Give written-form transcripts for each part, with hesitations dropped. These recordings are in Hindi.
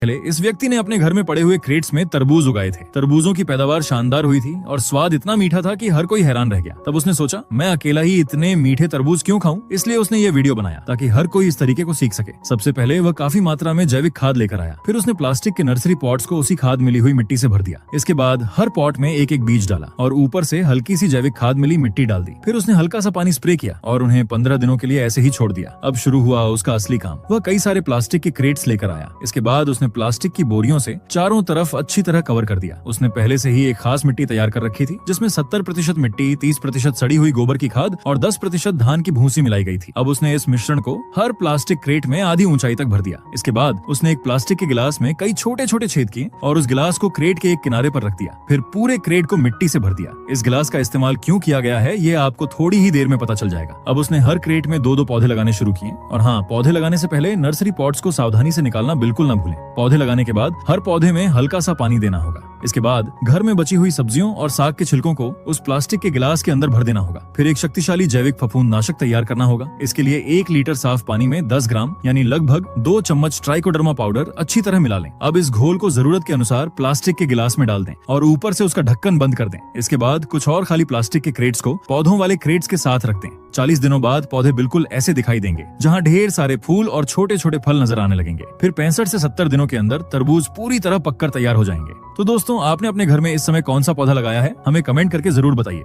पहले इस व्यक्ति ने अपने घर में पड़े हुए क्रेट्स में तरबूज उगाए थे। तरबूजों की पैदावार शानदार हुई थी और स्वाद इतना मीठा था कि हर कोई हैरान रह गया। तब उसने सोचा, मैं अकेला ही इतने मीठे तरबूज क्यों खाऊं? इसलिए उसने ये वीडियो बनाया ताकि हर कोई इस तरीके को सीख सके। सबसे पहले वह काफी मात्रा में जैविक खाद लेकर आया। फिर उसने प्लास्टिक के नर्सरी पॉट्स को उसी खाद मिली हुई मिट्टी से भर दिया। इसके बाद हर पॉट में एक एक बीज डाला और ऊपर से हल्की सी जैविक खाद मिली मिट्टी डाल दी। फिर उसने हल्का सा पानी स्प्रे किया और उन्हें 15 दिनों के लिए ऐसे ही छोड़ दिया। अब शुरू हुआ उसका असली काम। वह कई सारे प्लास्टिक के क्रेट्स लेकर आया। इसके बाद उसने प्लास्टिक की बोरियों से चारों तरफ अच्छी तरह कवर कर दिया। उसने पहले से ही एक खास मिट्टी तैयार कर रखी थी जिसमें 70% मिट्टी, 30% सड़ी हुई गोबर की खाद और 10% धान की भूसी मिलाई गई थी। अब उसने इस मिश्रण को हर प्लास्टिक क्रेट में आधी ऊंचाई तक भर दिया। इसके बाद उसने एक प्लास्टिक के गिलास में कई छोटे छोटे छेद किए और उस गिलास को क्रेट के एक किनारे पर रख दिया। फिर पूरे क्रेट को मिट्टी से भर दिया। इस गिलास का इस्तेमाल क्यों किया गया है ये आपको थोड़ी ही देर में पता चल जाएगा। अब उसने हर क्रेट में 2-2 पौधे लगाने शुरू किए। और हाँ, पौधे लगाने से पहले नर्सरी पॉट्स को सावधानी से निकालना बिल्कुल न भूलें। पौधे लगाने के बाद हर पौधे में हल्का सा पानी देना होगा। इसके बाद घर में बची हुई सब्जियों और साग के छिलकों को उस प्लास्टिक के गिलास के अंदर भर देना होगा। फिर एक शक्तिशाली जैविक फफूंदनाशक तैयार करना होगा। इसके लिए 1 लीटर साफ पानी में 10 ग्राम यानी लगभग 2 चम्मच ट्राइकोडर्मा पाउडर अच्छी तरह मिला लें। अब इस घोल को जरूरत के अनुसार प्लास्टिक के गिलास में डाल दें और ऊपर से उसका ढक्कन बंद कर दें। इसके बाद कुछ और खाली प्लास्टिक के क्रेट्स को पौधों वाले क्रेट्स के साथ रख दें। 40 दिनों बाद पौधे बिल्कुल ऐसे दिखाई देंगे, जहाँ ढेर सारे फूल और छोटे छोटे फल नजर आने लगेंगे। फिर 65 से 70 दिनों के अंदर तरबूज पूरी तरह पककर तैयार हो जाएंगे। तो दोस्तों, आपने अपने घर में इस समय कौन सा पौधा लगाया है? हमें कमेंट करके जरूर बताइए।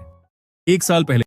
1 साल पहले